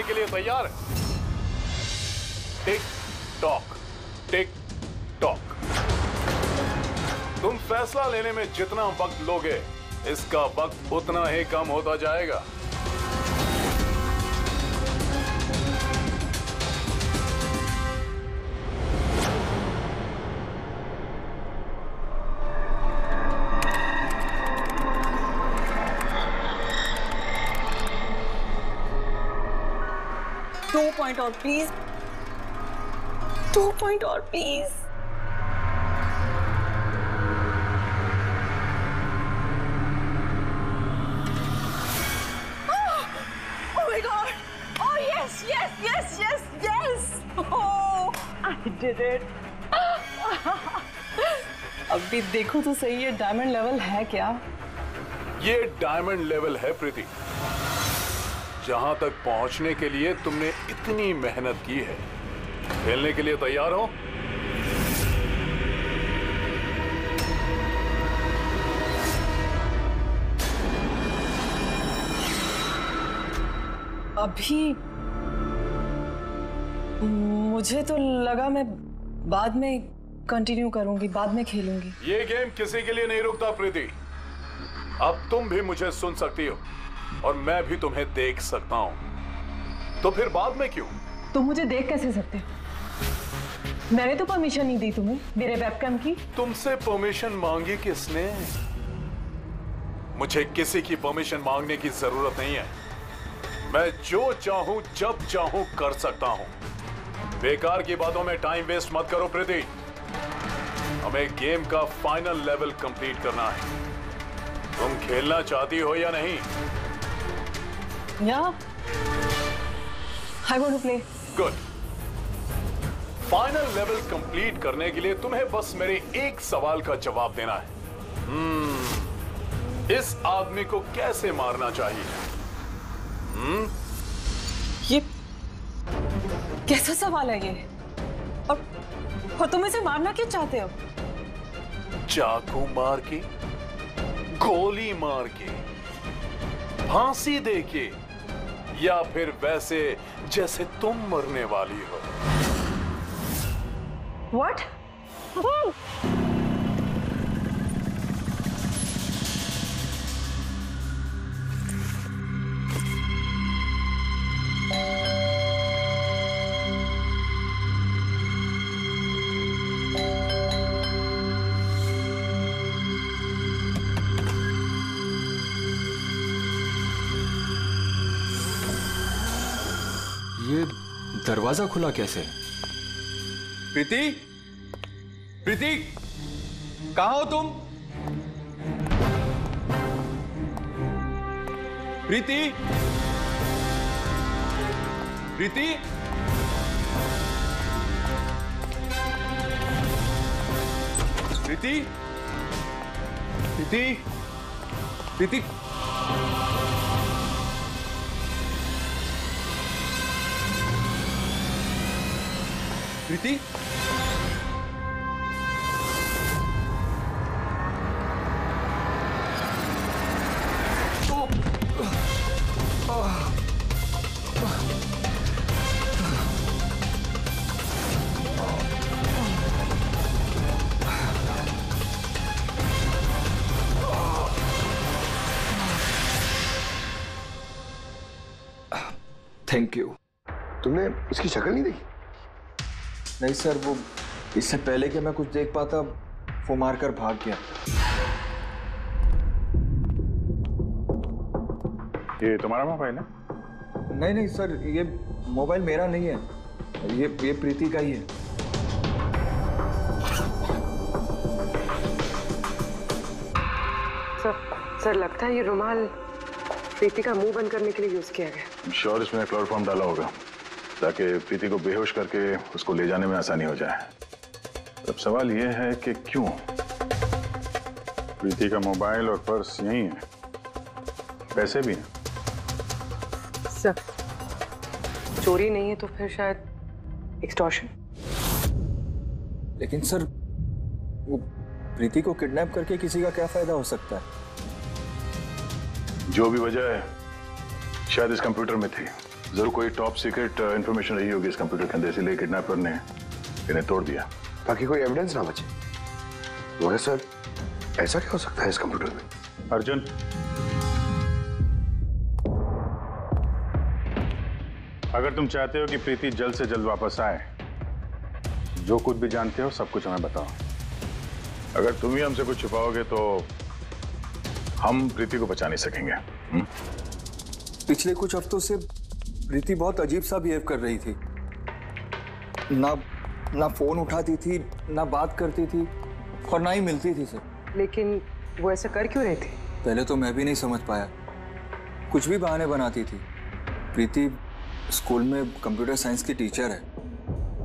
खेलने के लिए तैयार है? Tick tock, tick tock. तुम फैसला लेने में जितना वक्त लोगे, इसका वक्त उतना ही कम होता जाएगा। दो पॉइंट और प्लीज, 2 पॉइंट और please. Oh my God! Oh yes, yes, yes, yes, yes! Oh, I did it! अभी देखो तो सही, ये डायमंड लेवल है क्या? ये डायमंड लेवल है प्रीति। जहां तक पहुंचने के लिए तुमने इतनी मेहनत की है। खेलने के लिए तैयार हो? अभी मुझे तो लगा मैं बाद में कंटिन्यू करूंगी, बाद में खेलूंगी। ये गेम किसी के लिए नहीं रुकता प्रीति। अब तुम भी मुझे सुन सकती हो और मैं भी तुम्हें देख सकता हूं। तो फिर बाद में क्यों? तुम मुझे देख कैसे सकते हो? मैंने तो परमिशन नहीं दी तुम्हें मेरे वेबकैम की। तुमसे परमिशन मांगी किसने? मुझे किसी की परमिशन मांगने की जरूरत नहीं है। मैं जो चाहूं जब चाहूं कर सकता हूं। बेकार की बातों में टाइम वेस्ट मत करो प्रीति। हमें गेम का फाइनल लेवल कंप्लीट करना है। तुम खेलना चाहती हो या नहीं? Yeah, I want to play. Good. Final level complete करने के लिए तुम्हें बस मेरे एक सवाल का जवाब देना है। इस आदमी को कैसे मारना चाहिए? ये कैसा सवाल है ये? और तुम इसे मारना क्यों चाहते हो? चाकू मार के, गोली मार के, फांसी दे के, या फिर वैसे जैसे तुम मरने वाली हो? What? ये दरवाजा खुला कैसे? प्रीति, प्रीति, कहाँ हो तुम? प्रीति, प्रीति, प्रीति, प्रीति, प्रीति, प्रीति, थैंक यू। तुमने इसकी शक्ल नहीं देखी? नहीं सर, वो इससे पहले कि मैं कुछ देख पाता वो मारकर भाग गया। ये तुम्हारा मोबाइल है? नहीं नहीं सर, ये मोबाइल मेरा नहीं है, ये प्रीति का ही है। सर लगता है ये रुमाल प्रीति का मुंह बंद करने के लिए यूज किया गया। श्योर इसमें क्लोरोफॉर्म डाला होगा ताकि प्रीति को बेहोश करके उसको ले जाने में आसानी हो जाए। अब सवाल यह है कि क्यों? प्रीति का मोबाइल और पर्स यहीं है, पैसे भी हैं। सर चोरी नहीं है तो फिर शायद एक्सटॉर्शन। लेकिन सर वो प्रीति को किडनैप करके किसी का क्या फायदा हो सकता है? जो भी वजह है शायद इस कंप्यूटर में थी। जरूर कोई टॉप सीक्रेट इंफॉर्मेशन रही होगी इस कंप्यूटर के अंदर, इसीलिए किडनैपर ने इन्हें तोड़ दिया ताकि कोई एविडेंस ना बचे। मगर सर, ऐसा क्या हो सकता है इस कंप्यूटर में? अर्जुन, अगर तुम चाहते हो कि प्रीति जल्द से जल्द वापस आए, जो कुछ भी जानते हो सब कुछ हमें बताओ। अगर तुम ही हमसे कुछ छुपाओगे तो हम प्रीति को बचा नहीं सकेंगे। पिछले कुछ हफ्तों से प्रीति बहुत अजीब सा बिहेव कर रही थी। ना फोन उठाती थी, ना बात करती थी और ना ही मिलती थी सर। लेकिन वो ऐसा कर क्यों रहे थे? पहले तो मैं भी नहीं समझ पाया, कुछ भी बहाने बनाती थी। प्रीति स्कूल में कंप्यूटर साइंस की टीचर है,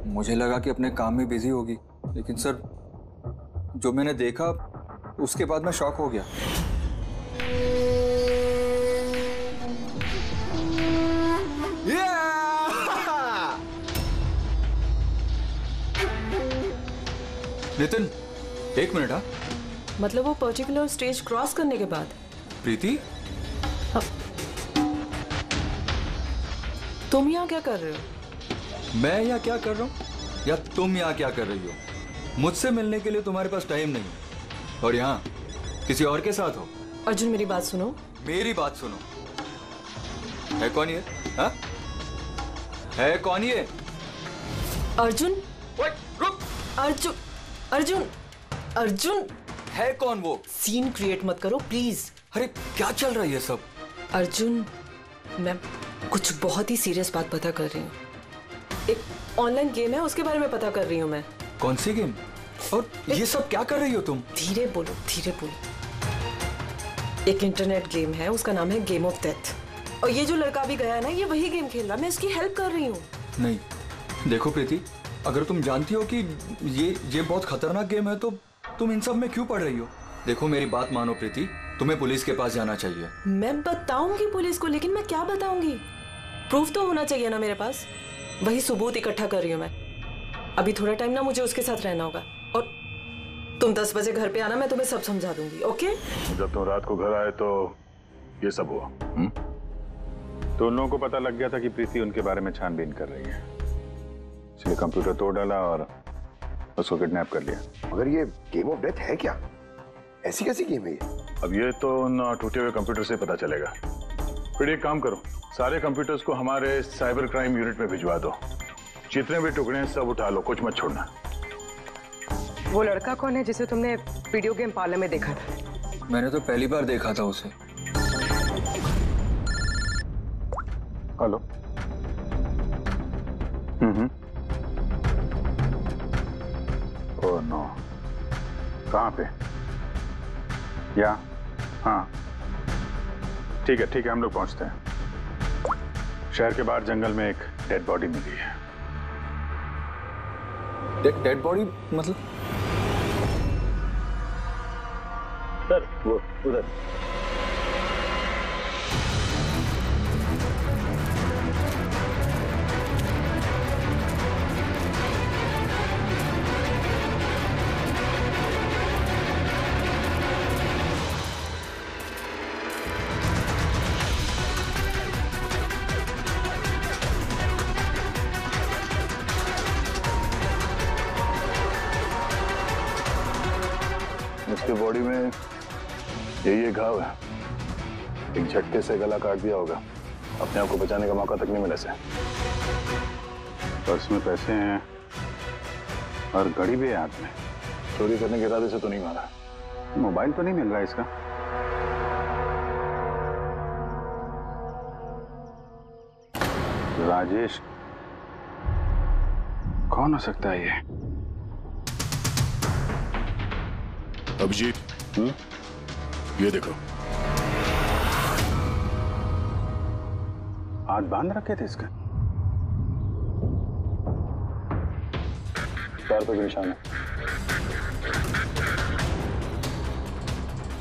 मुझे लगा कि अपने काम में बिजी होगी, लेकिन सर जो मैंने देखा उसके बाद मैं शॉक हो गया। नितिन, एक मिनट। हाँ, मतलब वो पर्टिकुलर स्टेज क्रॉस करने के बाद? प्रीति, तुम यहाँ क्या कर रहे हो? मैं यहाँ क्या कर रहा हूँ या तुम यहाँ क्या कर रही हो? मुझसे मिलने के लिए तुम्हारे पास टाइम नहीं है और यहाँ किसी और के साथ हो। अर्जुन, मेरी बात सुनो। मेरी बात सुनो। है कौन ये? हाँ? है कौन ये? अर्जुन, रुक। अर्जुन, अर्जुन, अर्जुन, है कौन वो? सीन क्रिएट मत करो प्लीज। अरे क्या चल रहा है ये सब? अर्जुन, मैं कुछ बहुत ही सीरियस बात पता कर रही हूँ। एक ऑनलाइन गेम है, उसके बारे में पता कर रही हूँ मैं। कौन सी गेम? और ये सब क्या कर रही हो तुम? धीरे बोलो, धीरे बोलो। एक इंटरनेट गेम है, उसका नाम है गेम ऑफ डेथ। और ये जो लड़का भी गया है ना, ये वही गेम खेल रहा है। मैं इसकी हेल्प कर रही हूँ। नहीं, देखो प्रीति, अगर तुम जानती हो कि ये बहुत खतरनाक गेम है तो तुम इन सब में क्यों पड़ रही हो? देखो मेरी बात मानो प्रीति, तुम्हें पुलिस के पास जाना चाहिए। मैं बताऊंगी पुलिस को, लेकिन मैं क्या बताऊंगी? प्रूफ तो होना चाहिए ना मेरे पास। वही सबूत इकट्ठा कर रही हूँ मैं। अभी थोड़ा टाइम ना मुझे उसके साथ रहना होगा और तुम 10 बजे घर पे आना, मैं तुम्हें सब समझा दूंगी। ओके? जब तुम रात को घर आए तो ये सब हुआ। तो उन लोगों को पता लग गया था कि प्रीति उनके बारे में छानबीन कर रही है, इसलिए कंप्यूटर तोड़ डाला और उसको किडनैप कर लिया। मगर ये गेम ऑफ डेथ है क्या? ऐसी कैसी गेम है ये? अब ये तो उन टूटे हुए कंप्यूटर से पता चलेगा। फिर एक काम करो, सारे कंप्यूटर्स को हमारे साइबर क्राइम यूनिट में भिजवा दो। जितने भी टुकड़े हैं सब उठा लो, कुछ मत छोड़ना। वो लड़का कौन है जिसे तुमने वीडियो गेम पार्लर में देखा था? मैंने तो पहली बार देखा था उसे। हेलो। ओह नो, कहाँ पे? या हाँ, ठीक है, हम लोग पहुंचते हैं। शहर के बाहर जंगल में एक डेड बॉडी मिली है। डेड बॉडी मतलब? सर वो उधर। उसके बॉडी में यही घाव है, एक झटके से गला काट दिया होगा। अपने आप को बचाने का मौका तक नहीं मिला से। पर्स में पैसे हैं और घड़ी भी है हाथ में। चोरी करने के इरादे से तो नहीं मारा। मोबाइल तो नहीं मिल रहा इसका। राजेश कौन हो सकता है ये? अभिजीत, ये देखो। हाथ बांध रखे थे इसका। पैर पे भी निशान है।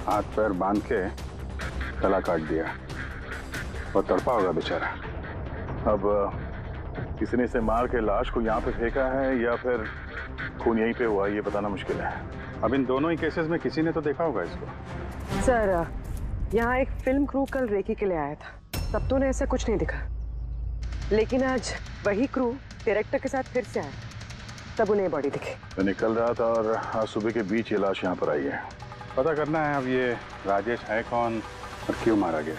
हाथ पैर बांध के गला काट दिया और तड़पा होगा बेचारा। अब किसी ने इसे मार के लाश को यहाँ पे फेंका है या फिर खून यहीं पे हुआ, ये बताना मुश्किल है। अब इन दोनों ही केसेस में किसी ने तो देखा होगा इसको। सर, यहाँ एक फिल्म क्रू कल रेकी के लिए आया था, तब तो उन्हें ऐसा कुछ नहीं दिखा। लेकिन आज वही क्रू डायरेक्टर के साथ फिर से आया, तब उन्हें बॉडी दिखी। मैं निकल रहा था और आज सुबह के बीच ये लाश यहाँ पर आई है। पता करना है अब ये राजेश है कौन और क्यों मारा गया।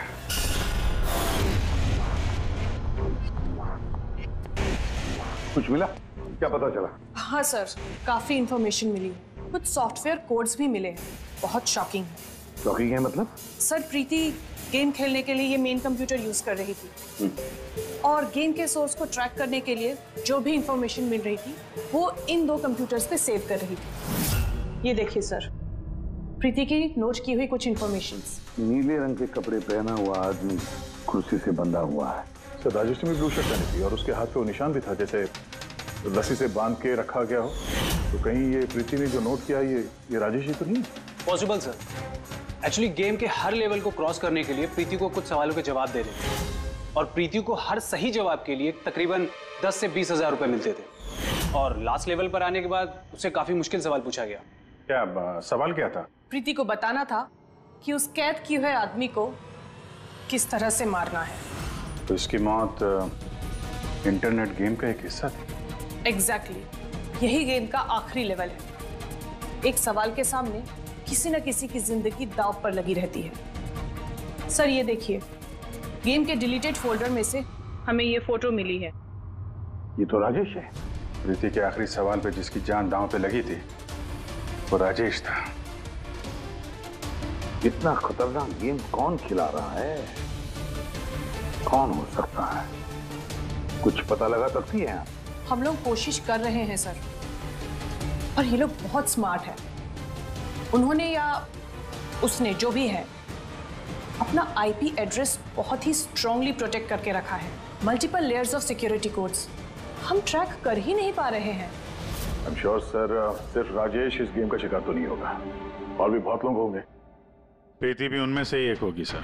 कुछ मिला? क्या पता चला? हाँ सर, काफी इंफॉर्मेशन मिली, कुछ सॉफ्टवेयर कोड्स भी मिले हैं, बहुत शॉकिंग है। शॉकिंग है मतलब? सर प्रीति गेम खेलने के लिए ये मेन कंप्यूटर यूज कर रही थी और गेम के सोर्स को ट्रैक करने के लिए जो भी इंफॉर्मेशन मिल रही थी वो इन 2 कंप्यूटर्स पे सेव कर रही थी। ये देखिए सर, प्रीति की नोट की हुई कुछ इंफॉर्मेशंस। नीले रंग के कपड़े पहना हुआ आदमी कुर्सी से बंधा हुआ है। सर राजेश ने भी ब्लू शर्ट पहनी थी और उसके हाथ पे वो निशान भी था जैसे रस्सी से बांध के रखा गया हो। तो कहीं ये प्रीति ने जो नोट किया ये राजेश ही तो नहीं? Possible sir. एक्चुअली गेम के हर लेवल को क्रॉस करने के लिए प्रीति को कुछ सवालों के जवाब दे रहे थे और प्रीति को हर सही जवाब के लिए तकरीबन 10 से 20 हजार रुपए मिलते थे और लास्ट लेवल पर आने के बाद उससे काफी मुश्किल सवाल पूछा गया। क्या सवाल क्या था? प्रीति को बताना था कि उस कैद किए हुए आदमी को किस तरह से मारना है। तो इसकी मौत इंटरनेट गेम का एक हिस्सा थी? एग्जैक्टली, यही गेम का आखिरी लेवल है। एक सवाल के सामने किसी न किसी की जिंदगी दांव पर लगी रहती है। सर ये देखिए, गेम के डिलीटेड फोल्डर में से हमें ये फोटो मिली है। ये तो राजेश है। प्रीति के आखिरी सवाल पे जिसकी जान दांव पे लगी थी वो राजेश था। इतना खतरनाक गेम कौन खिला रहा है? कौन हो सकता है? कुछ पता लगा सकती है? हम लोग कोशिश कर रहे हैं सर, और ये लोग बहुत स्मार्ट है। उन्होंने या उसने जो भी है अपना आईपी एड्रेस बहुत ही स्ट्रांगली प्रोटेक्ट करके रखा है। Multiple layers of security codes हम ट्रैक कर ही नहीं पा रहे हैं। I'm sure, सर सिर्फ राजेश इस गेम का शिकार तो नहीं होगा, और भी बहुत लोग होंगे। प्रीति भी उनमें से ही एक होगी सर।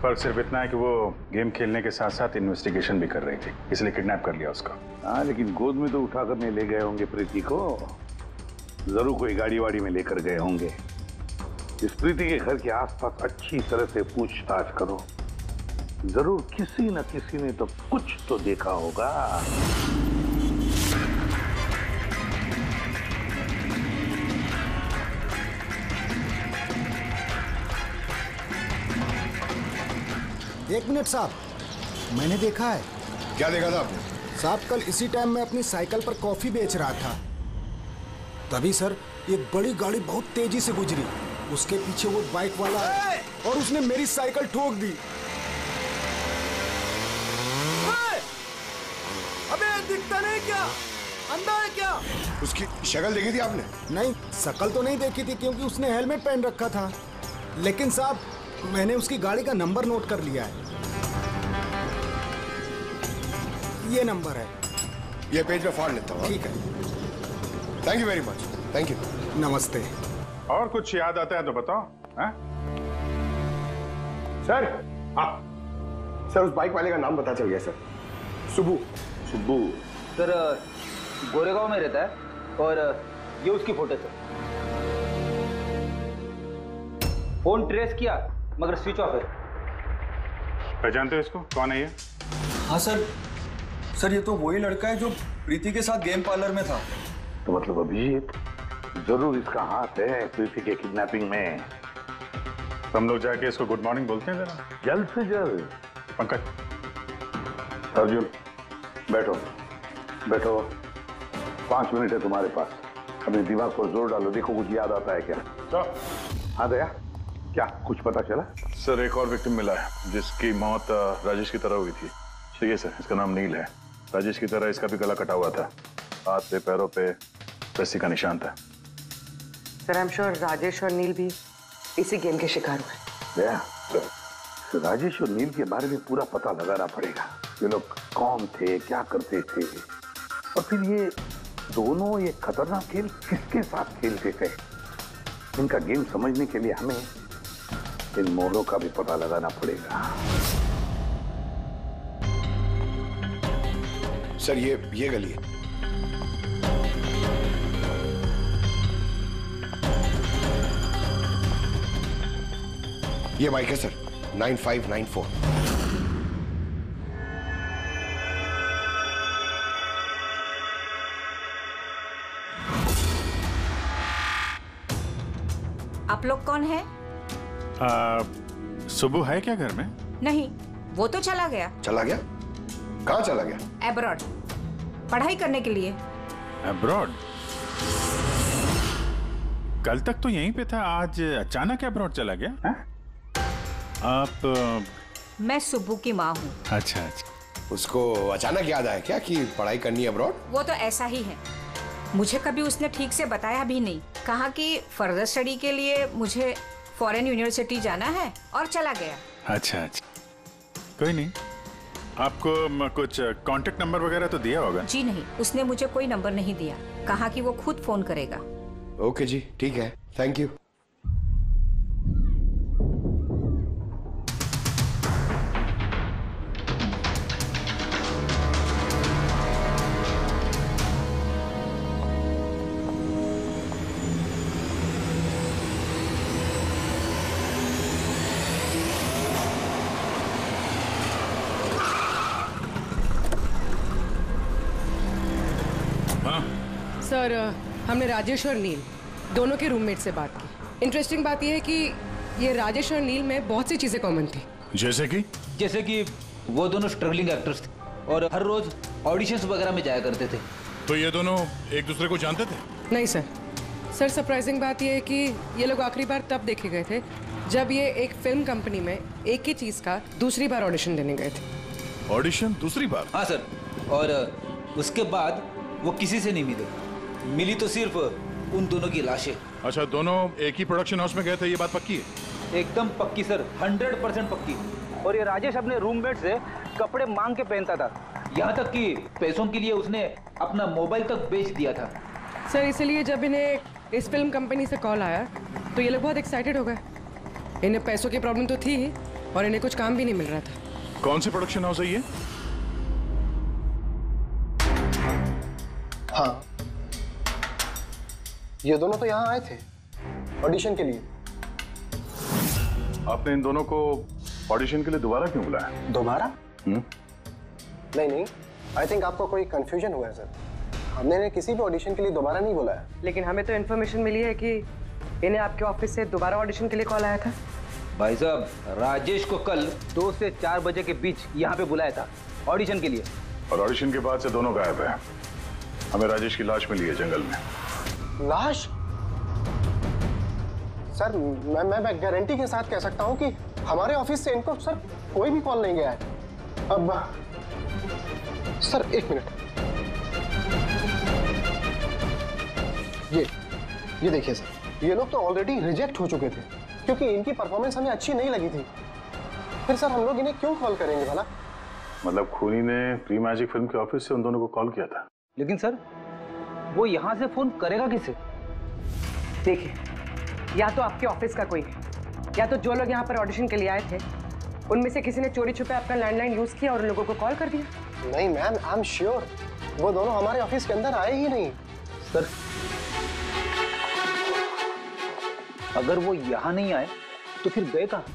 फर्क सिर्फ इतना है कि वो गेम खेलने के साथ साथ इन्वेस्टिगेशन भी कर रही थी, इसलिए किडनैप कर लिया उसका। हाँ, लेकिन गोद में तो उठा कर नहीं ले गए होंगे प्रीति को। जरूर कोई गाड़ी वाड़ी में लेकर गए होंगे। इस प्रीति के घर के आसपास अच्छी तरह से पूछताछ करो। जरूर किसी न किसी ने तो कुछ तो देखा होगा। एक मिनट साहब, मैंने देखा है। क्या देखा था आपने? साहब कल इसी टाइम मैं अपनी साइकिल पर कॉफी बेच रहा था, तभी सर एक बड़ी गाड़ी बहुत तेजी से गुजरी। उसके पीछे वो बाइक वाला है और उसने मेरी साइकिल ठोक दी। अबे दिखता नहीं क्या? अंधा है क्या? उसकी शक्ल देखी थी आपने? नहीं, शक्ल तो नहीं देखी थी क्योंकि उसने हेलमेट पहन रखा था, लेकिन साहब मैंने उसकी गाड़ी का नंबर नोट कर लिया है। ये नंबर है। ये पेज में फाड़ लेता हूँ। ठीक है, thank you very much. Thank you. नमस्ते। और कुछ याद आता है तो बताओ। सर, हाँ सर, उस बाइक वाले का नाम पता चल गया सर। सुब्बू। सुब्बू सर गोरेगांव में रहता है और ये उसकी फोटो है। फोन ट्रेस किया मगर स्विच ऑफ है। पहचानते हो इसको? कौन है ये? हाँ सर, ये तो वही लड़का है जो प्रीति के साथ गेम पार्लर में था। तो मतलब अभिजीत जरूर इसका हाथ है प्रीति के किडनैपिंग में। हम लोग जाके इसको गुड मॉर्निंग बोलते हैं जरा, जल्द से जल्द। पंकज, अर्जुन बैठो बैठो, 5 मिनट है तुम्हारे पास। अपने दिमाग पर जोर डालो, देखो कुछ याद आता है क्या। तो हाँ दया, क्या कुछ पता चला? सर एक और विक्टिम मिला है जिसकी मौत राजेश की तरह हुई थी। ठीक है सर, इसका नाम नील है। राजेश की तरह इसका भी गला कटा हुआ था, हाथ पे पैरों पे रस्सी का निशान था। Sir I am sure Rajesh और नील भी इसी गेम के शिकार हुए। दया, तो राजेश और नील के बारे में पूरा पता लगाना पड़ेगा। ये लोग कौन थे, क्या करते थे, और फिर ये दोनों ये खतरनाक खेल किसके साथ खेलते थे। इनका गेम समझने के लिए हमें इन मोड़ों का भी पता लगाना पड़ेगा। सर ये गली है। ये बाइक है सर, 9594। आप लोग कौन है? सुबु है क्या घर में? नहीं, वो तो चला गया। चला गया? कहाँ चला गया? एब्रॉड, पढ़ाई करने के लिए। एब्रॉड? कल तक तो यहीं पे था, आज अचानक एब्रॉड चला गया? आप? मैं सुब्बू की माँ हूँ। अच्छा अच्छा। उसको अचानक याद आया क्या कि पढ़ाई करनी है अब्रॉड? वो तो ऐसा ही है, मुझे कभी उसने ठीक से बताया भी नहीं। कहा कि फर्दर स्टडी के लिए मुझे फॉरेन यूनिवर्सिटी जाना है और चला गया। अच्छा अच्छा, कोई नहीं। आपको कुछ कांटेक्ट नंबर वगैरह तो दिया होगा? जी नहीं, उसने मुझे कोई नंबर नहीं दिया, कहा कि वो खुद फोन करेगा। ओके जी, ठीक है, थैंक यू। सर, हमने राजेश और नील दोनों के रूममेट से बात की। इंटरेस्टिंग बात यह है कि ये राजेश और नील में बहुत सी चीजें कॉमन थी। जैसे कि वो दोनों स्ट्रगलिंग एक्टर्स थे और हर रोज ऑडिशंस वगैरह में जाया करते थे। तो ये दोनों एक दूसरे को जानते थे? नहीं सर। सर, सरप्राइजिंग बात यह है कि ये लोग आखिरी बार तब देखे गए थे जब ये एक फिल्म कंपनी में एक ही चीज का दूसरी बार ऑडिशन देने गए थे। ऑडिशन दूसरी बार? हाँ सर, और उसके बाद वो किसी से नहीं मिले। मिली तो सिर्फ उन दोनों की लाशें। अच्छा, दोनों एक ही प्रोडक्शन हाउस में गए थे, ये बात पक्की है? एकदम पक्की सर, 100% पक्की। और ये राजेश अपने रूममेट से कपड़े मांग के पहनता था, यहाँ तक कि पैसों के लिए उसने अपना मोबाइल तक बेच दिया था। सर, इसलिए जब इन्हें इस फिल्म कंपनी से कॉल आया तो ये लोग बहुत एक्साइटेड हो गए। इन्हें पैसों की प्रॉब्लम तो थी ही और इन्हें कुछ काम भी नहीं मिल रहा था। कौन सी प्रोडक्शन हाउस है ये? हाँ, ये दोनों तो यहाँ आए थे ऑडिशन के लिए। आपने इन दोनों को ऑडिशन के लिए दोबारा क्यों बुलाया? दोबारा? नहीं, आई थिंक आपको कोई कंफ्यूजन हुआ है सर। हमने इन्हें किसी भी ऑडिशन के लिए दोबारा नहीं बुलाया। लेकिन हमें तो इन्फॉर्मेशन मिली है कि इन्हें आपके ऑफिस से दोबारा ऑडिशन के लिए कॉल आया था। भाई साहब, राजेश को कल 2 से 4 बजे के बीच यहाँ पे बुलाया था ऑडिशन के लिए। और ऑडिशन के बाद से दोनों गायब है। हमें राजेश की लाश मिली है जंगल में। लाश? सर, मैं गारंटी के साथ कह सकता हूँ कि हमारे ऑफिस से इनको सर कोई भी कॉल नहीं गया है। अब सर, 1 मिनट, ये देखिए सर, ये लोग तो ऑलरेडी रिजेक्ट हो चुके थे क्योंकि इनकी परफॉर्मेंस हमें अच्छी नहीं लगी थी। फिर सर हम लोग इन्हें क्यों कॉल करेंगे भला? मतलब खूनी ने प्री मैजिक फिल्म के ऑफिस से उन दोनों को कॉल किया था। लेकिन सर, वो यहाँ से फोन करेगा किसे? देखिए, या तो आपके ऑफिस का कोई है, या तो जो लोग यहाँ पर ऑडिशन के लिए आए थे उनमें से किसी ने चोरी छुपे आपका लैंडलाइन यूज किया और उन लोगों को कॉल कर दिया। नहीं मैम, आई एम श्योर वो दोनों हमारे ऑफिस के अंदर आए ही नहीं। सर, अगर वो यहाँ नहीं आए तो फिर गए कहाँ?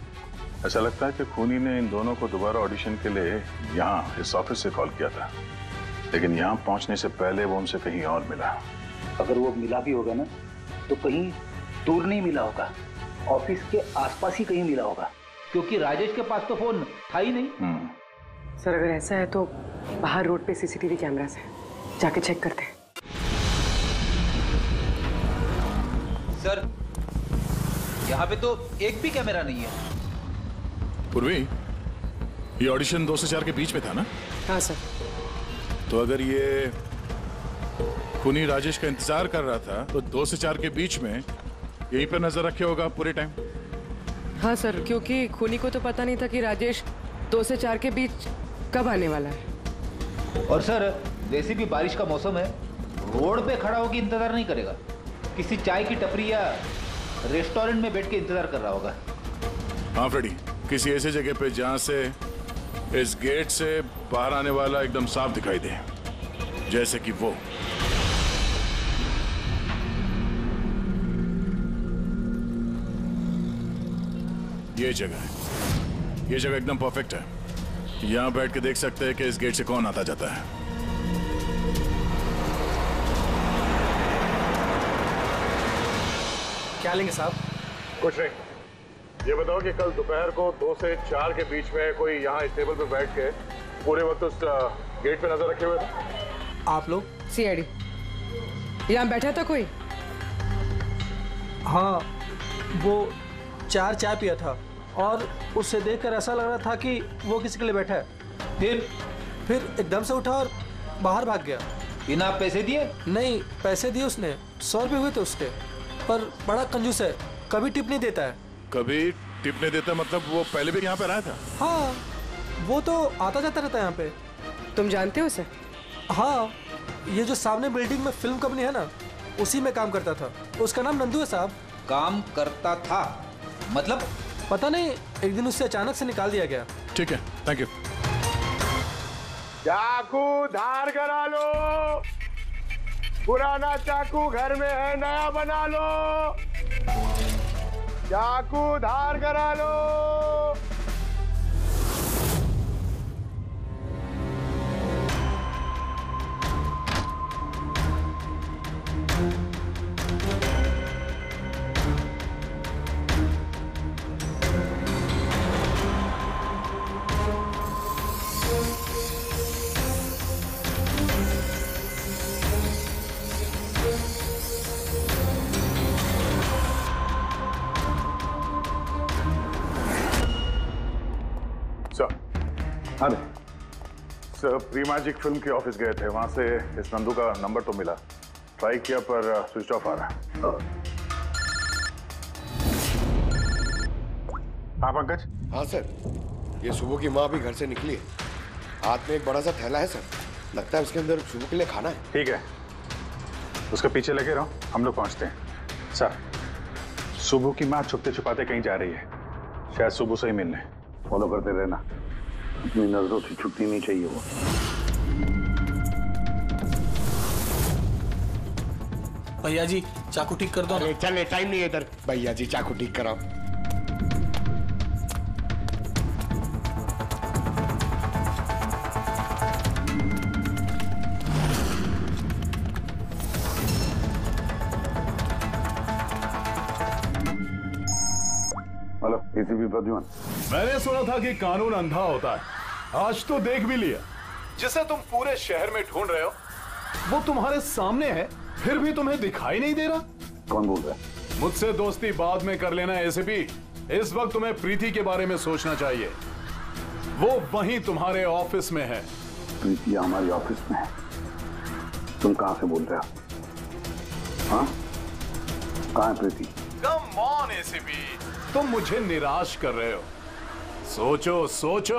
ऐसा लगता है कि खूनी ने इन दोनों को दोबारा ऑडिशन के लिए यहाँ इस ऑफिस से कॉल किया था, लेकिन यहाँ पहुंचने से पहले वो उनसे कहीं और मिला। अगर वो मिला भी होगा ना तो कहीं दूर नहीं मिला होगा, ऑफिस के आसपास ही कहीं मिला होगा, क्योंकि राजेश के पास तो फोन था ही नहीं। सर, अगर ऐसा है तो बाहर रोड पे सीसीटीवी कैमरास है, जाके चेक करते हैं। सर, यहाँ पे तो एक भी कैमरा नहीं है। पूर्वी, ये ऑडिशन 2 से 4 के बीच में था ना? हाँ सर। तो अगर ये खूनी राजेश का इंतजार कर रहा था तो 2 से 4 के बीच में यहीं पर नजर रखे होगा पूरे टाइम। हाँ सर, क्योंकि खूनी को तो पता नहीं था कि राजेश 2 से 4 के बीच कब आने वाला है। और सर, वैसे भी बारिश का मौसम है, रोड पे खड़ा होकर इंतजार नहीं करेगा, किसी चाय की टपरी या रेस्टोरेंट में बैठ के इंतजार कर रहा होगा। हाँ फ्रेडी, किसी ऐसे जगह पे जहां से इस गेट से बाहर आने वाला एकदम साफ दिखाई दे, जैसे कि वो। ये जगह है, ये जगह एकदम परफेक्ट है। यहां बैठ के देख सकते हैं कि इस गेट से कौन आता जाता है। क्या लेंगे साहब? कुछ नहीं, ये बताओ कि कल दोपहर को 2 से 4 के बीच में कोई यहाँ इस टेबल पे बैठ के पूरे वक्त उस गेट पे नजर रखे हुए था? आप लोग? सीआईडी यहाँ बैठा था कोई? हाँ, वो 4 चाय पिया था और उससे देखकर ऐसा लग रहा था कि वो किसी के लिए बैठा है। फिर एकदम से उठा और बाहर भाग गया। बिना पैसे दिए? नहीं, पैसे दिए उसने, 100 रुपये हुए थे उसके, पर बड़ा कंजूस है, कभी टिप नहीं देता है। कभी टिप नहीं देता मतलब वो पहले भी यहाँ पे रहा था? हाँ, वो तो आता जाता रहता है यहाँ पे। तुम जानते हो उसे? हाँ, ये जो सामने बिल्डिंग में फिल्म कंपनी है ना, उसी में काम करता था। उसका नाम नंदू है साहब। काम करता था मतलब? पता नहीं, एक दिन उससे अचानक से निकाल दिया गया। ठीक है, थैंक यू। चाकू धार करा लो, पुराना चाकू घर में है, नया बना लो। चाकू धार करा लो। अरे सर, प्री मैजिक फिल्म के ऑफिस गए थे, वहां से इस नंदू का नंबर तो मिला, ट्राई किया पर स्विच ऑफ आ रहा है। हाँ पंकज? हाँ सर, ये सुबह की माँ भी घर से निकली है, हाथ में एक बड़ा सा थैला है सर, लगता है उसके अंदर सुबह के लिए खाना है। ठीक है, उसके पीछे लगे रहो, हम लोग पहुंचते हैं। सर, सुबह की माँ छुपते छुपाते कहीं जा रही है, शायद सुबह से ही मिलने। फॉलो करते रहना, अपनी नजरों से छुट्टी नहीं चाहिए वो। भैया जी चाकू ठीक कर दो। अरे चल, टाइम नहीं है इधर। भैया जी चाकू ठीक कराओ। Hello, ACP Pradyuman. मैंने सुना था कि कानून अंधा होता है, आज तो देख भी लिया। जिसे तुम पूरे शहर में ढूंढ रहे हो वो तुम्हारे सामने है, फिर भी तुम्हें दिखाई नहीं दे रहा। कौन बोल रहा है? मुझसे दोस्ती बाद में कर लेना एसीपी, इस वक्त तुम्हें प्रीति के बारे में सोचना चाहिए। वो वहीं तुम्हारे ऑफिस में है। प्रीति हमारे ऑफिस में है? तुम कहां से बोल रहे हो? हाँ, कहां है प्रीति? कम ऑन एसीपी, तुम मुझे निराश कर रहे हो। सोचो सोचो।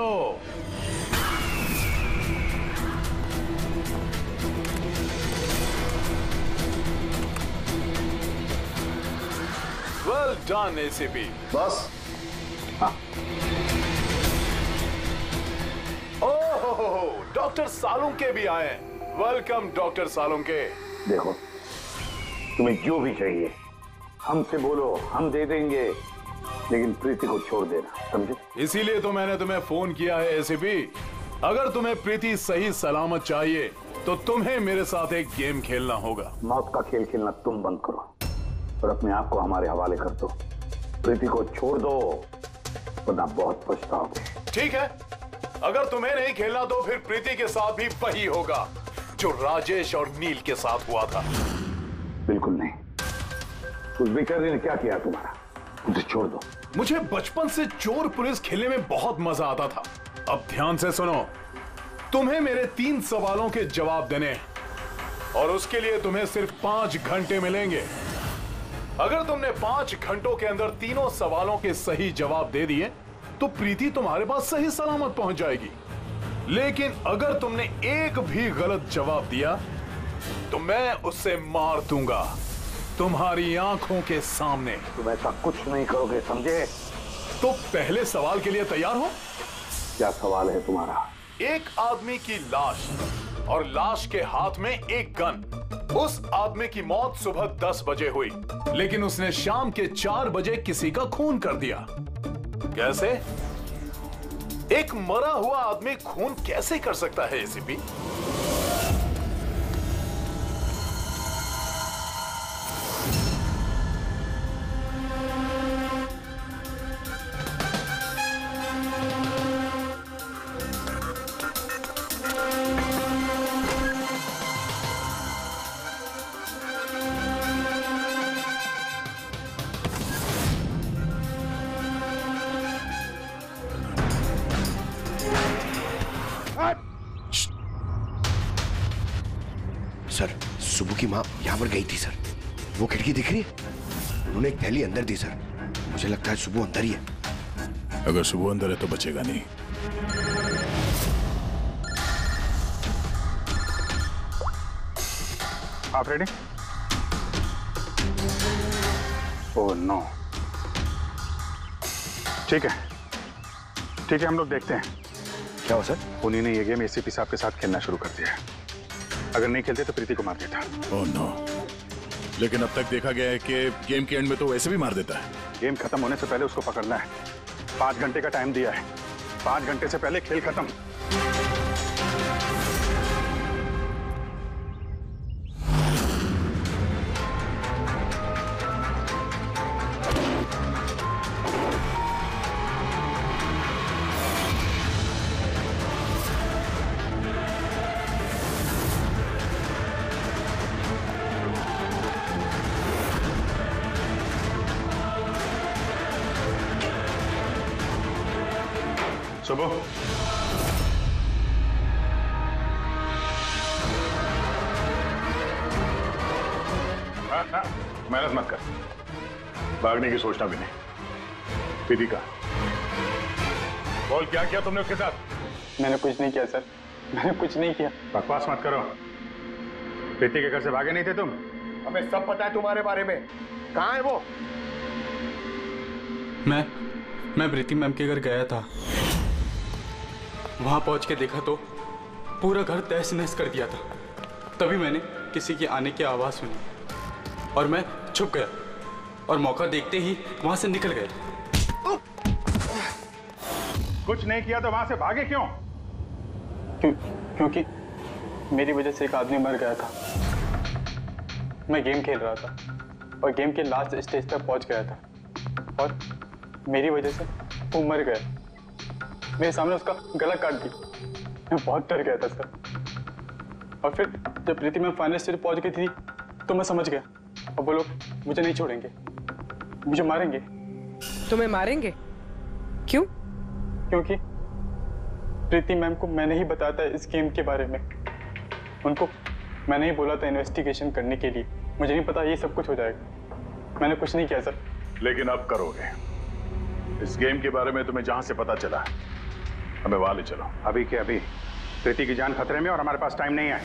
Well done ACP. बस हाँ। ओहो, डॉक्टर सालुंके भी आए। Welcome doctor Salunke. देखो, तुम्हें जो भी चाहिए हमसे बोलो, हम दे देंगे, लेकिन प्रीति को छोड़ देना, समझे? इसीलिए तो मैंने तुम्हें फोन किया है एसीपी। अगर तुम्हें प्रीति सही सलामत चाहिए तो तुम्हें मेरे साथ एक गेम खेलना होगा। मौत का खेल खेलना तुम बंद करो और अपने आप को हमारे हवाले कर दो। प्रीति को छोड़ दो, वरना बहुत पछताओगे। ठीक है, अगर तुम्हें नहीं खेलना तो फिर प्रीति के साथ भी वही होगा जो राजेश और नील के साथ हुआ था। बिल्कुल नहीं। उस बेचारे ने क्या किया तुम्हारा? उसे छोड़ दो। मुझे बचपन से चोर पुलिस खेलने में बहुत मजा आता था। अब ध्यान से सुनो, तुम्हें मेरे 3 सवालों के जवाब देने हैं और उसके लिए तुम्हें सिर्फ 5 घंटे मिलेंगे। अगर तुमने 5 घंटों के अंदर तीनों सवालों के सही जवाब दे दिए तो प्रीति तुम्हारे पास सही सलामत पहुंच जाएगी। लेकिन अगर तुमने एक भी गलत जवाब दिया तो मैं उससे मार दूंगा तुम्हारी आंखों के सामने। तुम ऐसा कुछ नहीं करोगे, समझे? तो पहले सवाल के लिए तैयार हो? क्या सवाल है तुम्हारा? एक आदमी की लाश और लाश के हाथ में एक गन। उस आदमी की मौत सुबह 10 बजे हुई, लेकिन उसने शाम के 4 बजे किसी का खून कर दिया। कैसे? एक मरा हुआ आदमी खून कैसे कर सकता है एसीपी? की माँ यहाँ पर गई थी सर। वो खिड़की दिख रही है, उन्होंने एक थैली अंदर दी सर। मुझे लगता है सुबह अंदर ही है। अगर सुबह अंदर है तो बचेगा नहीं। आप रेडी? Oh no. ठीक है हम लोग देखते हैं। क्या हो सर? उन्हीं ने ये गेम एसीपी साहब के साथ खेलना शुरू कर दिया है। अगर नहीं खेलते तो प्रीति को मार देता। Oh no. लेकिन अब तक देखा गया है कि गेम के एंड में तो वैसे भी मार देता है। गेम खत्म होने से पहले उसको पकड़ना है। 5 घंटे का टाइम दिया है। 5 घंटे से पहले खेल खत्म। सुबह मेहनत मत कर, भागने की सोचना भी नहीं। प्रीति का बोल, क्या किया तुमने उसके साथ? मैंने कुछ नहीं किया सर, मैंने कुछ नहीं किया। बकवास मत करो। प्रीति के घर से भागे नहीं थे तुम? हमें सब पता है तुम्हारे बारे में। कहाँ है वो? मैं प्रीति मैम के घर गया था। वहां पहुंच के देखा तो पूरा घर तहस नहस कर दिया था। तभी मैंने किसी के आने की आवाज सुनी और मैं छुप गया और मौका देखते ही वहां से निकल गया। कुछ नहीं किया तो वहां से भागे क्यों? क्योंकि मेरी वजह से एक आदमी मर गया था। मैं गेम खेल रहा था और गेम के लास्ट स्टेज तक पहुंच गया था और मेरी वजह से वो मर गया। मेरे सामने उसका गला काट दी। मैं बहुत डर गया था सर। और फिर जब प्रीति में फाइनल स्टेज पहुंच गई थी तो मैं समझ गया अब वो लोग मुझे नहीं छोड़ेंगे, मुझे मारेंगे। तुम्हें मारेंगे? क्यों? क्योंकि प्रीति मैम को मैंने ही बताया था इस गेम के बारे में। उनको मैंने ही बोला था इन्वेस्टिगेशन करने के लिए। मुझे नहीं पता ये सब कुछ हो जाएगा। मैंने कुछ नहीं किया सर। लेकिन अब करोगे। इस गेम के बारे में तुम्हें जहां से पता चला हमें वहां ले चलो। अभी के अभी। प्रीति की जान खतरे में और हमारे पास टाइम नहीं है।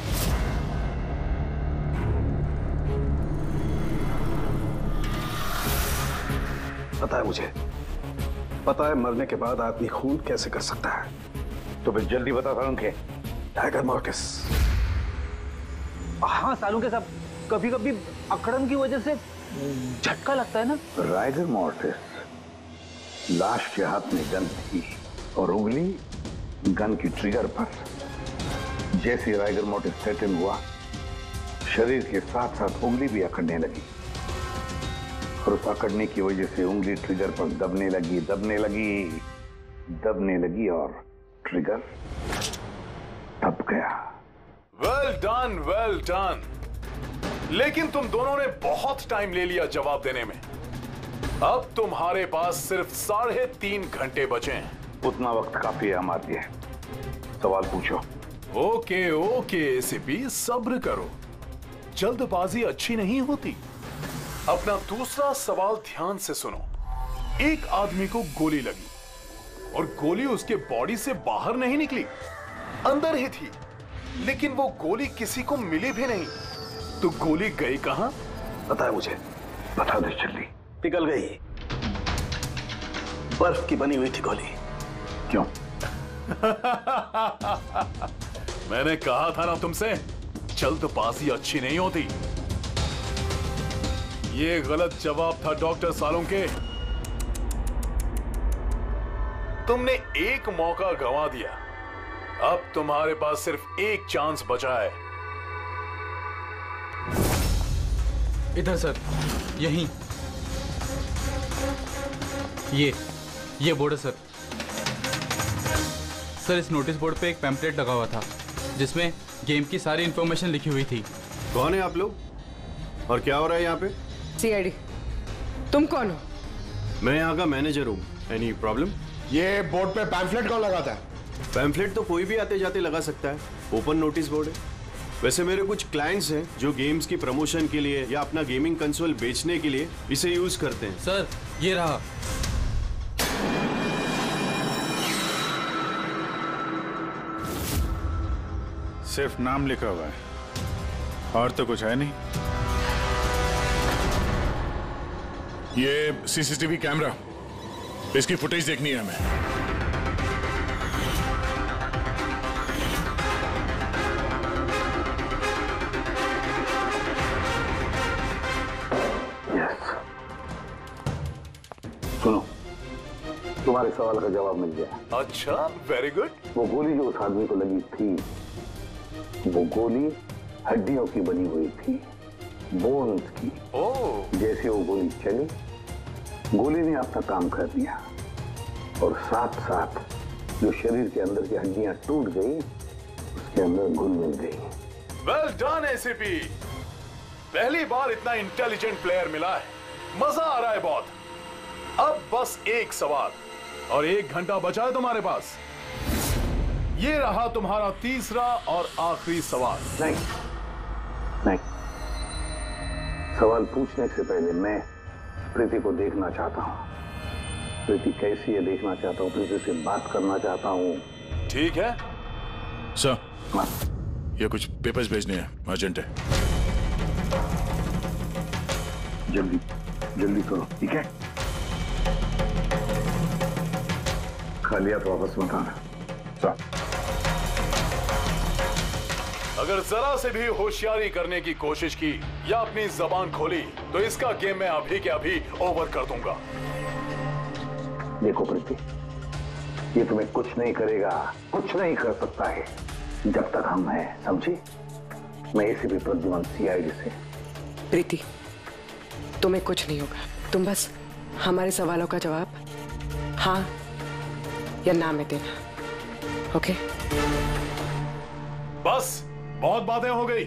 पता है मुझे, पता है मरने के बाद आदमी खून कैसे कर सकता है। तो फिर जल्दी बता सालून के। Tiger mortis. हाँ सालून के साहब, कभी कभी अकड़न की वजह से झटका लगता है ना। टाइगर मॉर्टिस, लाश के हाथ में गन थी और उंगली गन की ट्रिगर पर। जैसे टाइगर मॉर्टिस सेटन हुआ, शरीर के साथ साथ उंगली भी अकड़ने लगी और उस अकड़ने की वजह से उंगली ट्रिगर पर दबने लगी और ट्रिगर दब गया। Well done. लेकिन तुम दोनों ने बहुत टाइम ले लिया जवाब देने में। अब तुम्हारे पास सिर्फ 3.5 घंटे बचे हैं। उतना वक्त काफी है हमारे लिए। सवाल पूछो। ओके एसीपी, सब्र करो, जल्दबाजी अच्छी नहीं होती। अपना दूसरा सवाल ध्यान से सुनो। एक आदमी को गोली लगी और गोली उसके बॉडी से बाहर नहीं निकली, अंदर ही थी। लेकिन वो गोली किसी को मिली भी नहीं। तो गोली गई कहां? पता है मुझे। बता दे जल्दी। पिघल गई। बर्फ की बनी हुई थी गोली। क्यों? मैंने कहा था ना तुमसे, जल्दबाजी अच्छी नहीं होती। ये गलत जवाब था डॉक्टर सालुंके। तुमने एक मौका गंवा दिया। अब तुम्हारे पास सिर्फ एक चांस बचा है। इधर सर, यहीं। ये बोर्ड है सर। सर, इस नोटिस बोर्ड पे एक पैम्पलेट लगा हुआ था जिसमें गेम की सारी इंफॉर्मेशन लिखी हुई थी। कौन है आप लोग और क्या हो रहा है यहाँ पे? सीआईडी। तुम कौन हो? मैं यहाँ का मैनेजर हूँ। Any problem? ये बोर्ड पे पैम्फलेट कौन लगाता है? पैम्फलेट तो कोई भी आते जाते लगा सकता है। ओपन नोटिस बोर्ड है। वैसे मेरे कुछ क्लाइंट्स हैं जो गेम्स की प्रमोशन के लिए या अपना गेमिंग कंसोल बेचने के लिए इसे यूज करते हैं। सर ये रहा। सिर्फ नाम लिखा हुआ है और तो कुछ है नहीं। ये सीसीटीवी कैमरा, इसकी फुटेज देखनी है हमें। सुनो, तुम्हारे सवाल का जवाब मिल गया। अच्छा, वेरी गुड। वो गोली जो उस आदमी को लगी थी, वो गोली हड्डियों की बनी हुई थी, बोन्स की। जैसे वो गोली चली, गोली ने अपना काम कर दिया और साथ साथ जो शरीर के अंदर की हड्डियां टूट गई, उसके अंदर घुल मिल गई। वेल डन एसीपी, पहली बार इतना इंटेलिजेंट प्लेयर मिला है, मजा आ रहा है बहुत। अब बस एक सवाल और 1 घंटा बचा है तुम्हारे पास। ये रहा तुम्हारा तीसरा और आखिरी सवाल। नहीं, सवाल पूछने से पहले मैं प्रीति को देखना चाहता हूँ। प्रीति कैसी है देखना चाहता हूँ, प्रीति से बात करना चाहता हूँ। ठीक है सर, ये कुछ पेपर्स भेजने हैं, अर्जेंट है। जल्दी जल्दी करो, ठीक है? खा लिया तो वापस मत आना। अगर जरा से भी होशियारी करने की कोशिश की या अपनी जबान खोली तो इसका गेम मैं अभी के अभी ओवर कर दूंगा। देखो प्रीति, ये तुम्हें कुछ नहीं करेगा, कुछ नहीं कर सकता है जब तक हम हैं, समझी? मैं एसीपी प्रद्युमन सीआईडी से। प्रीति, तुम्हें कुछ नहीं होगा, तुम बस हमारे सवालों का जवाब हाँ या ना में देना, ओके? बस बहुत बातें हो गई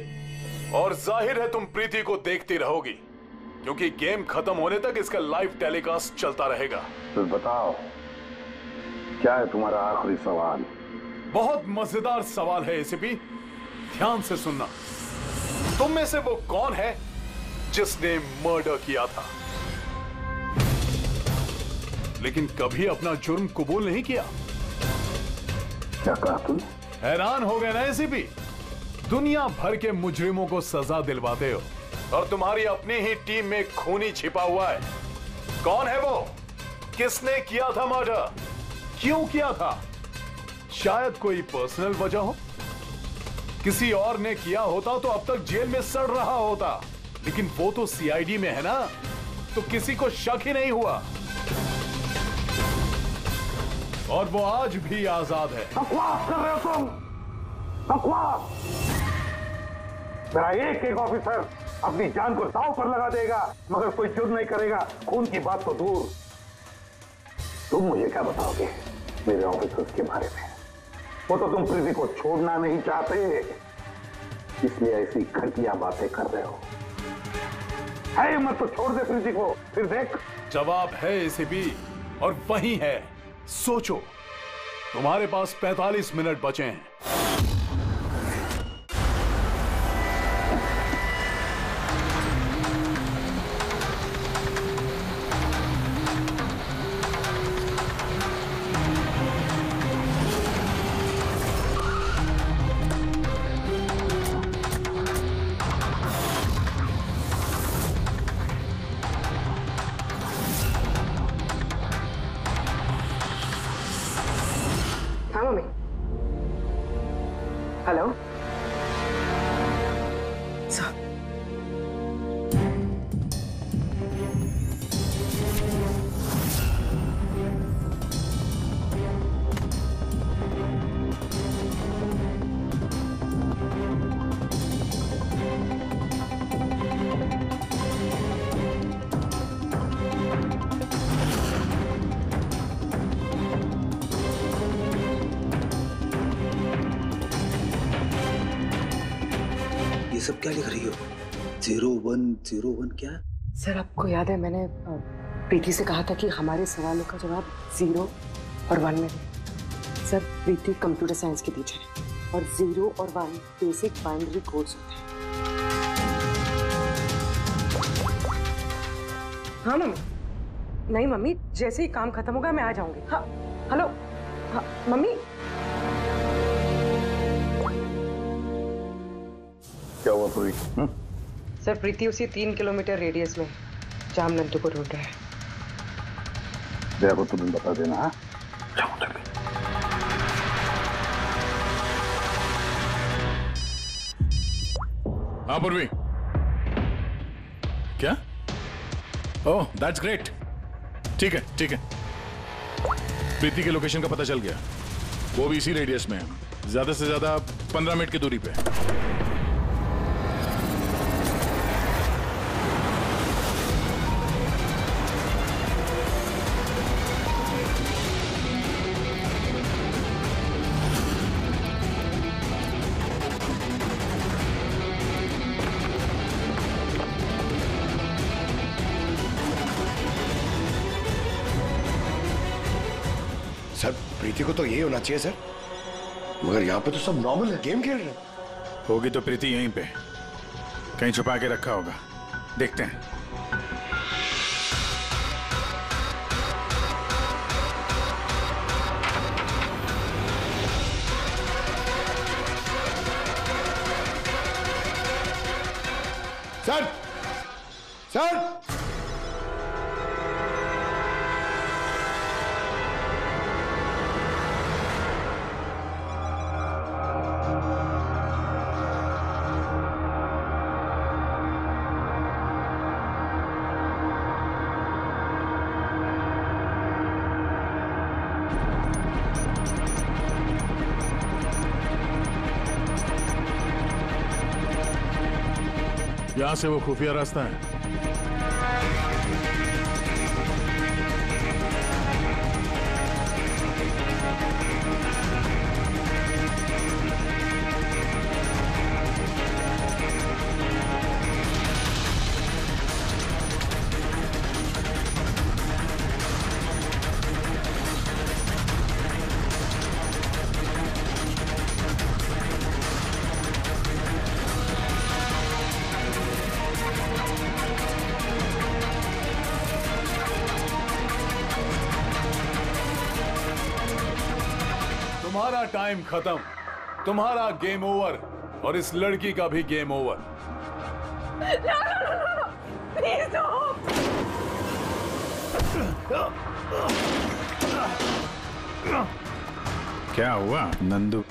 और जाहिर है तुम प्रीति को देखती रहोगी क्योंकि गेम खत्म होने तक इसका लाइव टेलीकास्ट चलता रहेगा। तो बताओ, क्या है तुम्हारा आखिरी सवाल? बहुत मजेदार सवाल है एसीपी, ध्यान से सुनना। तुम में से वो कौन है जिसने मर्डर किया था लेकिन कभी अपना जुर्म कबूल नहीं किया? क्या कहा तुमने? हैरान हो गए ना एसीपी? दुनिया भर के मुजरिमों को सजा दिलवाते हो और तुम्हारी अपनी ही टीम में खूनी छिपा हुआ है। कौन है वो? किसने किया था मर्डर? क्यों किया था? शायद कोई पर्सनल वजह हो, किसी और ने किया होता तो अब तक जेल में सड़ रहा होता, लेकिन वो तो सीआईडी में है ना, तो किसी को शक ही नहीं हुआ और वो आज भी आजाद है। बकवास कर रहे हो तुम, बकवास। मेरा एक एक ऑफिसर अपनी जान को दांव पर लगा देगा मगर कोई जुर्म नहीं करेगा, खून की बात तो दूर। तुम मुझे क्या बताओगे मेरे ऑफिसर्स के बारे में? वो तो तुम प्रीति को छोड़ना नहीं चाहते, इसलिए ऐसी घटिया बातें कर रहे हो। है हिम्मत तो छोड़ दे प्रीति को, फिर देख। जवाब है एसीपी और वही है, सोचो। तुम्हारे पास 45 मिनट बचे हैं। हाँ मम्मी। हेलो। ये सब क्या लिख रही हो? 0101 क्या? सर आपको याद है मैंने प्रीति से कहा था कि हमारे सवालों का जवाब 0 और 1 में दे। सर प्रीति कंप्यूटर साइंस की टीचर है। और 0 और 1 बेसिक बाइनरी कोड्स होते हैं। हाँ मम्मी। नहीं मम्मी, जैसे ही काम खत्म होगा मैं आ जाऊंगी। हाँ हेलो। हाँ मम्मी। क्या हुआ पूरी? सर प्रीति उसी 3 किलोमीटर रेडियस में जहाँ नंदू को ढूंढ रहा है। दया को तुम्हें बता देना। हाँ हाँ पूर्वी। क्या? Oh that's great. ठीक है ठीक है। प्रीति के लोकेशन का पता चल गया, वो भी इसी रेडियस में है, ज्यादा से ज्यादा 15 मिनट की दूरी पे। सर प्रीति को तो यही होना चाहिए सर, मगर यहाँ पे तो सब नॉर्मल है, गेम खेल रहे हैं। होगी तो प्रीति यहीं पे कहीं छुपा के रखा होगा, देखते हैं। सर सर यहां से वो खुफिया रास्ता है। तुम्हारा टाइम खत्म, तुम्हारा गेम ओवर, और इस लड़की का भी गेम ओवर। प्लीज क्या हुआ नंदू?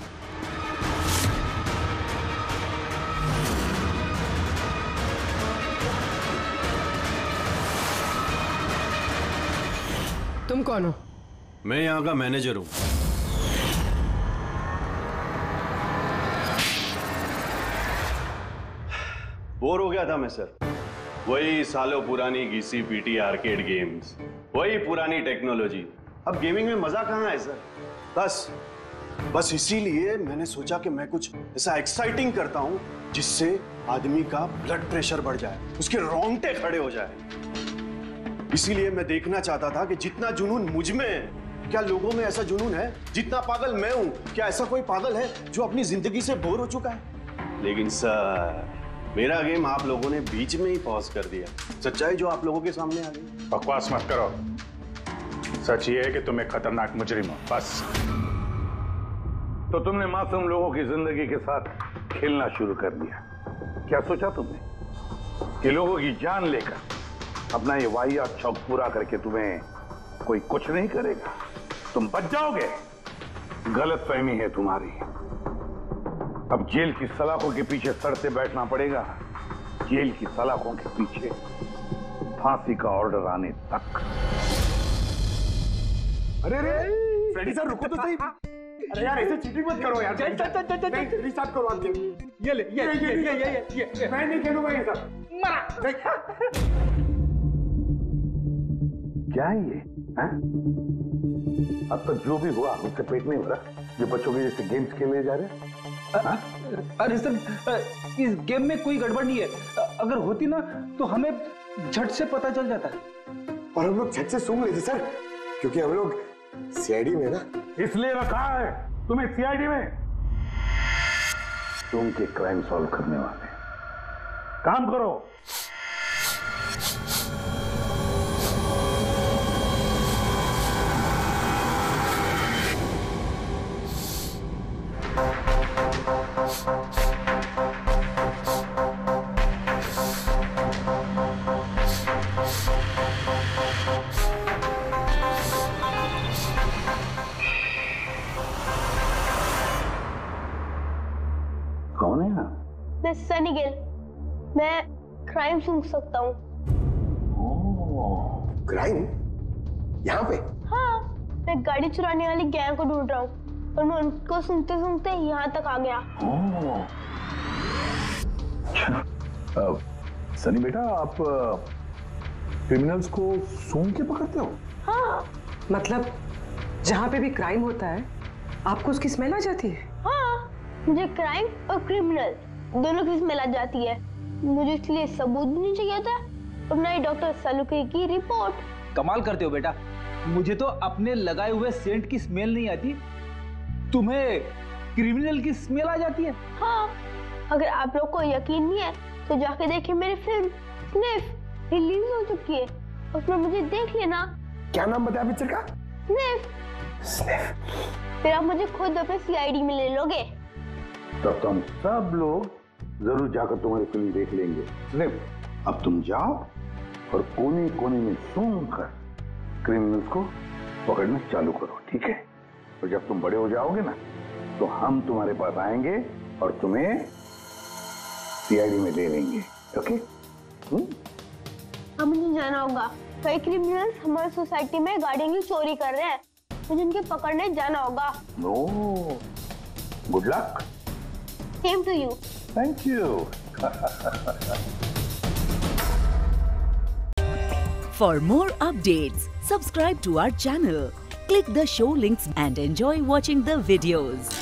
तुम कौन हो? मैं यहाँ का मैनेजर हूँ। बोर हो गया था मैं सर, वही सालों पुरानी घिसी पीटी आर्केड गेम्स, वही पुरानी टेक्नोलॉजी। अब गेमिंग में मजा कहाँ है सर? बस इसीलिए मैंने सोचा कि मैं कुछ ऐसा एक्साइटिंग करता हूँ जिससे आदमी का ब्लड प्रेशर बढ़ जाए, उसके रोंगटे खड़े हो जाए। इसीलिए मैं देखना चाहता था कि जितना जुनून मुझ में है, क्या लोगों में ऐसा जुनून है? जितना पागल मैं हूं, क्या ऐसा कोई पागल है जो अपनी जिंदगी से बोर हो चुका है? लेकिन सर मेरा गेम आप लोगों ने बीच में ही पॉज कर दिया। सच्चाई जो आप लोगों के सामने आ गई। बकवास मत करो, सच ये है कि तुम एक खतरनाक मुजरिम हो, बस। तो तुमने मासूम लोगों की जिंदगी के साथ खेलना शुरू कर दिया। क्या सोचा तुमने कि लोगों की जान लेकर अपना ये वाहियात शौक पूरा करके तुम्हें कोई कुछ नहीं करेगा, तुम बच जाओगे? गलतफहमी है तुम्हारी। अब जेल की सलाखों के पीछे सड़ते बैठना पड़ेगा, जेल की सलाखों के पीछे फांसी का ऑर्डर आने तक। अरे फ्रेडी सर रुको तो सही। अरे यार ऐसे चीटिंग मत करो यार। रिस्टार्ट करो आप गेम। ये ले ये मैं नहीं खेलूंगा ये सब। मारा क्या है ये? अब तक जो भी हुआ उससे पेट नहीं भरा जो बच्चों के जैसे गेम्स खेले जा रहे हैं। अरे सर इस गेम में कोई गड़बड़ नहीं है, अगर होती ना तो हमें झट से पता चल जाता। और हम लोग झट से सूंघ लेते सर, क्योंकि हम लोग सीआईडी में ना। इसलिए रखा है तुम्हें सीआईडी में। सूंघ के क्राइम सॉल्व करने वाले। काम करो। कौन है आप? मैं सनी गिल। मैं क्राइम सूंघ सकता हूँ। क्राइम? यहाँ पे? हाँ, मैं गाड़ी चुराने वाली गैंग को ढूंढ रहा हूँ और मैं उनको सुनते सुनते यहाँ तक आ गया। सनी बेटा, आप क्रिमिनल्स को सूंघ के पकड़ते हो? हाँ। मतलब जहाँ पे भी क्राइम होता है आपको उसकी स्मेल आ जाती है? हाँ, मुझे क्राइम और क्रिमिनल दोनों की स्मेल आ जाती है। मुझे इसलिए सबूत भी नहीं चाहिए था और ना ही डॉक्टर सलूके की रिपोर्ट। कमाल करते हो बेटा, मुझे तो अपने लगाए हुए सेंट की स्मेल नहीं आती, तुम्हें क्रिमिनल की स्मेल आ जाती है। हाँ, अगर आप लोग को यकीन नहीं है तो जाके देखिए मेरी फिल्म स्निफ रिलीज हो चुकी है, उसमें मुझे देख लेना। क्या नाम बताया पिक्चर का? स्निफ। फिर आप मुझे खुद अपने सीआईडी में ले लोगे। तब तो हम सब लोग जरूर जाकर तुम्हारी फिल्म देख लेंगे। स्निफ, अब तुम जाओ और कोने कोने में सूंघ कर क्रिमिनल्स को पकड़ना चालू करो, ठीक है? और जब तुम बड़े हो जाओगे ना तो हम तुम्हारे पास आएंगे और तुम्हें सीआईडी में ले लेंगे, ओके? अब मुझे जाना होगा। कई क्रिमिनल्स हमारी सोसाइटी में गाड़ियों की चोरी कर रहे हैं, मुझे उनके पकड़ने जाना होगा। No, good luck. Same to you. Thank you. For more updates, subscribe to our channel, click the show links and enjoy watching the videos.